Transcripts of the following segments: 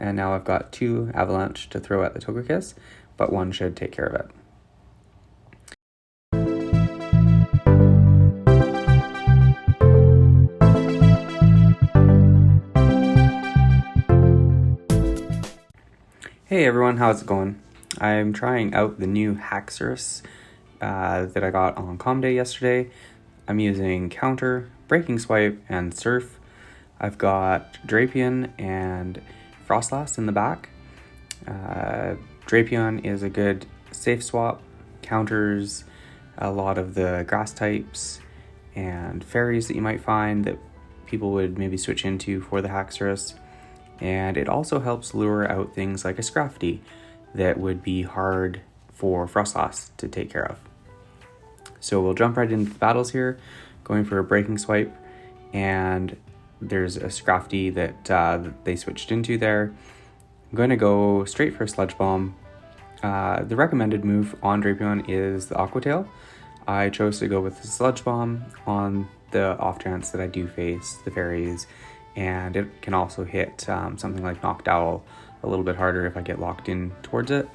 And now I've got 2 Avalanche to throw at the Togekiss, but 1 should take care of it. Hey everyone, how's it going? I'm trying out the new Haxorus that I got on Calm Day yesterday. I'm using Counter, Breaking Swipe, and Surf. I've got Drapion and Frostlass in the back. Drapion is a good safe swap, counters a lot of the grass types and fairies that you might find that people would maybe switch into for the Haxorus. And it also helps lure out things like a Scrafty that would be hard for Frostlass to take care of. So we'll jump right into the battles here, going for a Breaking Swipe, and there's a Scrafty that they switched into there. I'm going to go straight for a Sludge Bomb. The recommended move on Drapion is the Aqua Tail. I chose to go with the Sludge Bomb on the off chance that I do face the fairies, and it can also hit something like Noctowl a little bit harder if I get locked in towards it.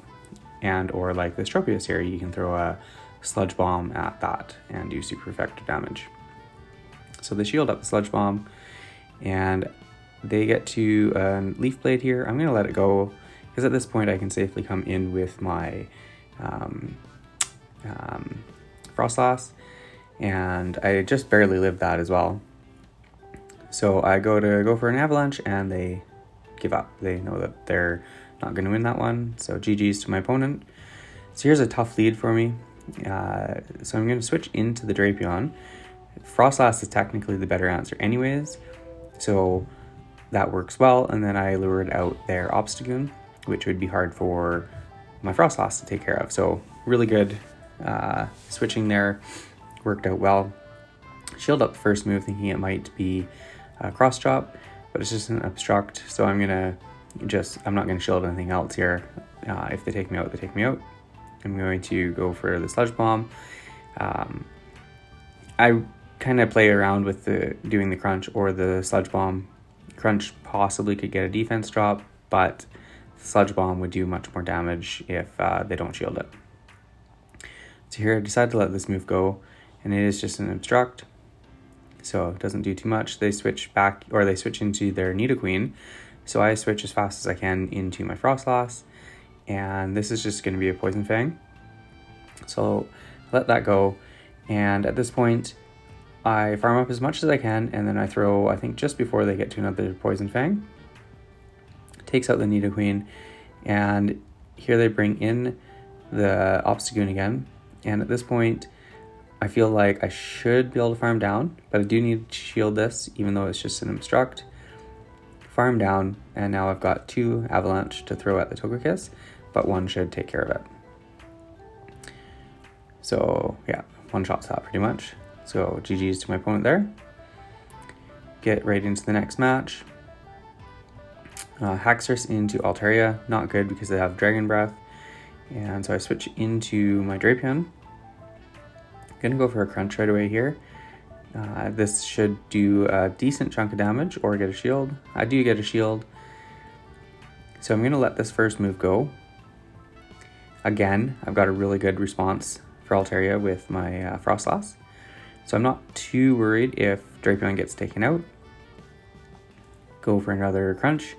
And or like the Stropius here, you can throw a Sludge Bomb at that and do super effective damage. So they shield up the Sludge Bomb, and they get to a Leaf Blade here. I'm going to let it go, because at this point I can safely come in with my Frostlass, and I just barely lived that as well. So I go for an Avalanche, and they give up. They know that they're not going to win that one, so GG's to my opponent. So here's a tough lead for me. So I'm going to switch into the Drapion. Frostlass is technically the better answer anyways, so that works well. And then I lured out their Obstagoon, which would be hard for my Frostlass to take care of. So really good switching there, worked out well. Shield up the first move, thinking it might be a Cross Chop, but it's just an Obstruct, so I'm not going to shield anything else here. If they take me out, they take me out. I'm going to go for the Sludge Bomb. I kind of play around with doing the Crunch or the Sludge Bomb. Crunch possibly could get a defense drop, but Sludge Bomb would do much more damage if they don't shield it. So here I decided to let this move go, and it is just an Obstruct, so it doesn't do too much. They switch back, or they switch into their Nidoqueen, so I switch as fast as I can into my Frostlass, and this is just going to be a Poison Fang. So let that go, and at this point I farm up as much as I can, and then I throw, I think just before they get to another Poison Fang, takes out the Nidoqueen, and here they bring in the Obstagoon again. And at this point I feel like I should be able to farm down, but I do need to shield this even though it's just an Obstruct. Farm down, and now I've got 2 Avalanche to throw at the Togekiss, but 1 should take care of it. So yeah, 1 shot's that pretty much. So GG's to my opponent there. Get right into the next match. Haxorus into Altaria, not good because they have Dragon Breath. And so I switch into my Drapion. Gonna go for a Crunch right away here. This should do a decent chunk of damage or get a shield. I do get a shield. So I'm gonna let this first move go. Again, I've got a really good response for Altaria with my Frostlass. So I'm not too worried if Drapion gets taken out. Go for another Crunch.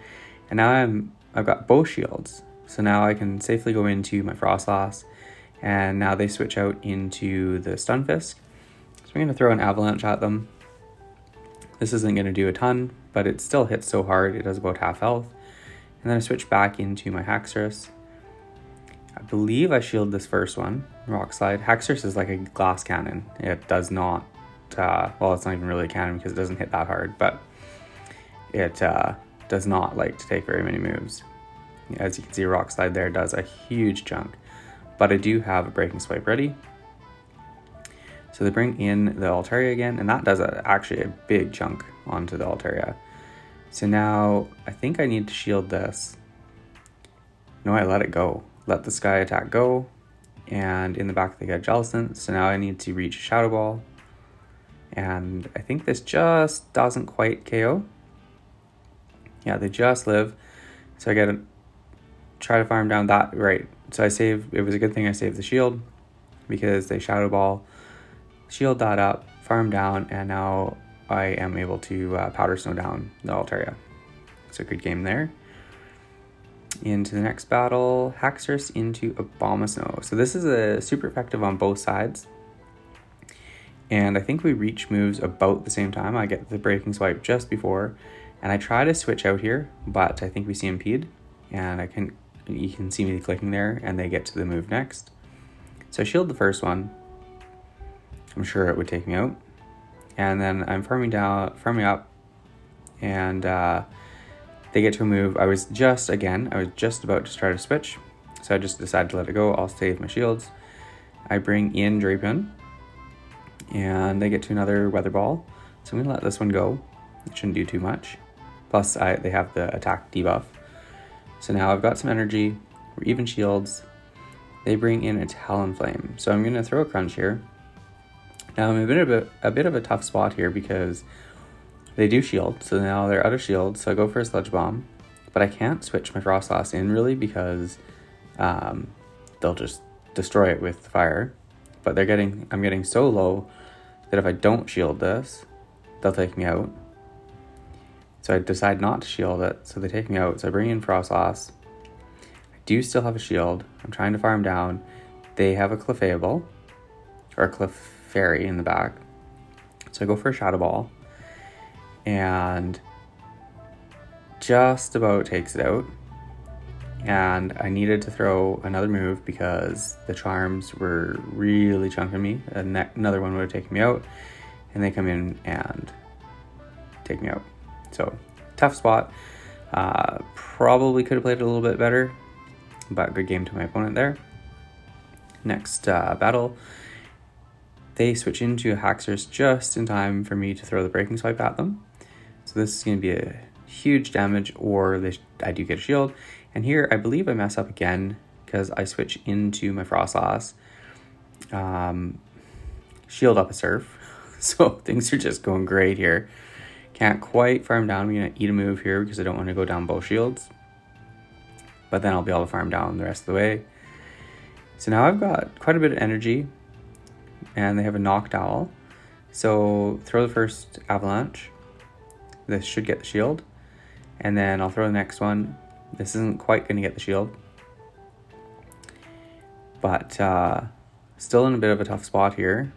And now I've got both shields. So now I can safely go into my Frostlass. And now they switch out into the Stunfisk. So I'm going to throw an Avalanche at them. This isn't going to do a ton, but it still hits so hard, it does about half health. And then I switch back into my Haxorus. I believe I shield this first one, Rock Slide. Haxorus is like a glass cannon. It does not, well, it's not even really a cannon because it doesn't hit that hard, but it does not like to take very many moves. As you can see, Rock Slide there does a huge chunk, but I do have a Breaking Swipe ready. So they bring in the Altaria again, and that does actually a big chunk onto the Altaria. So now I think I need to shield this. No, I let it go. Let the Sky Attack go, and in the back they get Jellicent. So now I need to reach a Shadow Ball, and I think this just doesn't quite KO. Yeah, they just live. So I got to try to farm down that, right. So it was a good thing I saved the shield, because they Shadow Ball, shield that up, farm down, and now I am able to Powder Snow down the Altaria. So good game there. Into the next battle, Haxorus into Abomasnow. So this is a super effective on both sides. And I think we reach moves about the same time. I get the Breaking Swipe just before, and I try to switch out here, but I think we CMP'd, and you can see me clicking there, and they get to the move next. So I shield the first one. I'm sure it would take me out. And then I'm farming up, and they get to a move. I was just about to try to switch, so I just decided to let it go. I'll save my shields. I bring in Drapion, and they get to another Weather Ball. So I'm gonna let this one go. It shouldn't do too much. Plus, they have the attack debuff. So now I've got some energy. We're even shields. They bring in a Talonflame. So I'm gonna throw a Crunch here. Now I'm a bit of a tough spot here because they do shield, so now they're out of shield, so I go for a Sludge Bomb. But I can't switch my Frostlass in really because they'll just destroy it with fire. But I'm getting so low that if I don't shield this, they'll take me out. So I decide not to shield it, so they take me out. So I bring in Frostlass. I do still have a shield. I'm trying to farm down. They have a Clefable, or a Clefairy in the back. So I go for a Shadow Ball, and just about takes it out. And I needed to throw another move because the charms were really chunking me. Another one would have taken me out, and they come in and take me out. So tough spot. Probably could have played it a little bit better, but good game to my opponent there. Next battle, they switch into a Haxorus just in time for me to throw the Breaking Swipe at them. So this is going to be a huge damage, or I do get a shield. And here, I believe I mess up again because I switch into my Frostlass. Shield up a Surf. So things are just going great here. Can't quite farm down. I'm going to eat a move here because I don't want to go down both shields. But then I'll be able to farm down the rest of the way. So now I've got quite a bit of energy. And they have a Noctowl. So throw the first Avalanche. This should get the shield. And then I'll throw the next one. This isn't quite going to get the shield. But still in a bit of a tough spot here.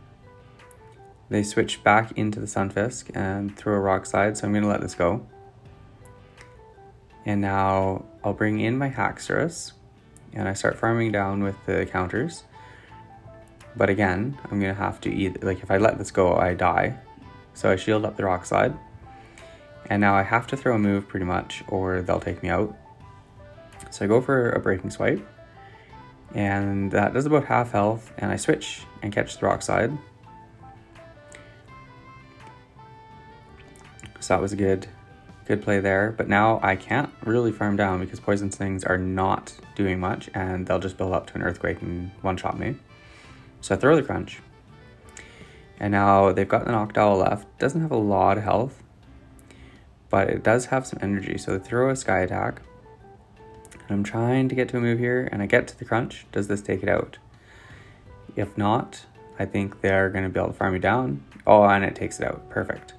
They switch back into the Sunfisk and throw a Rock Slide, so I'm going to let this go. And now I'll bring in my Haxorus, and I start farming down with the counters. But again, I'm going to have to if I let this go, I die. So I shield up the Rock Slide. And now I have to throw a move pretty much, or they'll take me out. So I go for a Breaking Swipe, and that does about half health, and I switch and catch the Rock Slide. So that was a good play there, but now I can't really farm down because Poison Stings are not doing much, and they'll just build up to an Earthquake and one-shot me. So I throw the Crunch, and now they've got the Noctowl left. Doesn't have a lot of health, but it does have some energy, so they throw a Sky Attack. And I'm trying to get to a move here, and I get to the Crunch. Does this take it out? If not, I think they're going to be able to farm me down. Oh, and it takes it out. Perfect.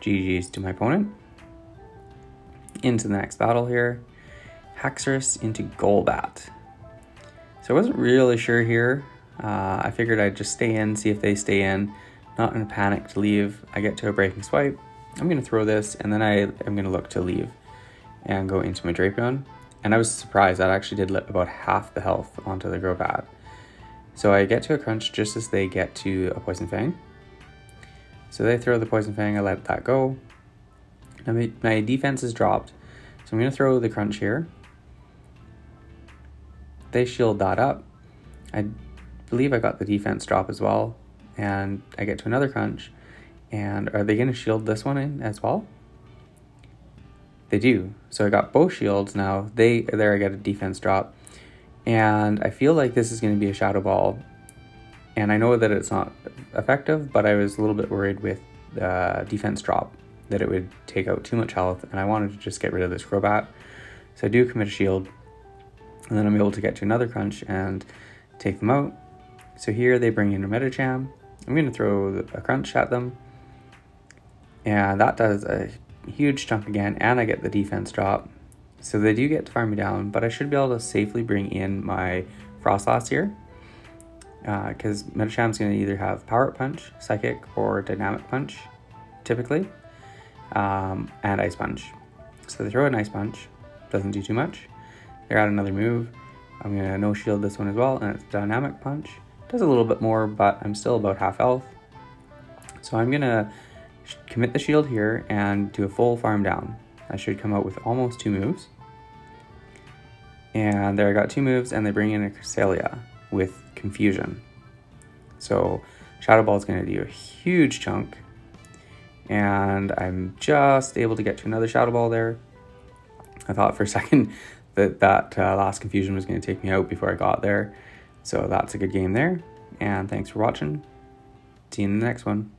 GG's to my opponent. Into the next battle here. Haxorus into Golbat. So I wasn't really sure here. I figured I'd just stay in, see if they stay in. Not in a panic to leave. I get to a Breaking Swipe. I'm going to throw this, and then I am going to look to leave and go into my Drapion. And I was surprised that actually did let about half the health onto the Golbat. So I get to a Crunch just as they get to a Poison Fang. So they throw the Poison Fang, I let that go. Now my defense is dropped, so I'm going to throw the Crunch here. They shield that up. I believe I got the defense drop as well, and I get to another Crunch. And are they going to shield this one in as well? They do. So I got both shields now. There I get a defense drop. And I feel like this is going to be a Shadow Ball. And I know that it's not effective, but I was a little bit worried with defense drop that it would take out too much health, and I wanted to just get rid of this Crobat. So I do commit a shield, and then I'm able to get to another crunch and take them out. So here they bring in a Medicham. I'm going to throw a crunch at them, and that does a huge chunk again, and I get the defense drop. So they do get to farm me down, but I should be able to safely bring in my Frostlass here, because Medicham's going to either have Power Up Punch, Psychic, or Dynamic Punch, typically, and Ice Punch. So they throw an Ice Punch, doesn't do too much. They're at another move. I'm going to no-shield this one as well, and it's Dynamic Punch. Does a little bit more, but I'm still about half health. So I'm going to commit the shield here and do a full farm down. I should come out with almost 2 moves. And there I got 2 moves, and they bring in a Cresselia with Confusion. So Shadow Ball is going to do a huge chunk, and I'm just able to get to another Shadow Ball there. I thought for a second that last Confusion was going to take me out before I got there. So that's a good game there, and thanks for watching. See you in the next one.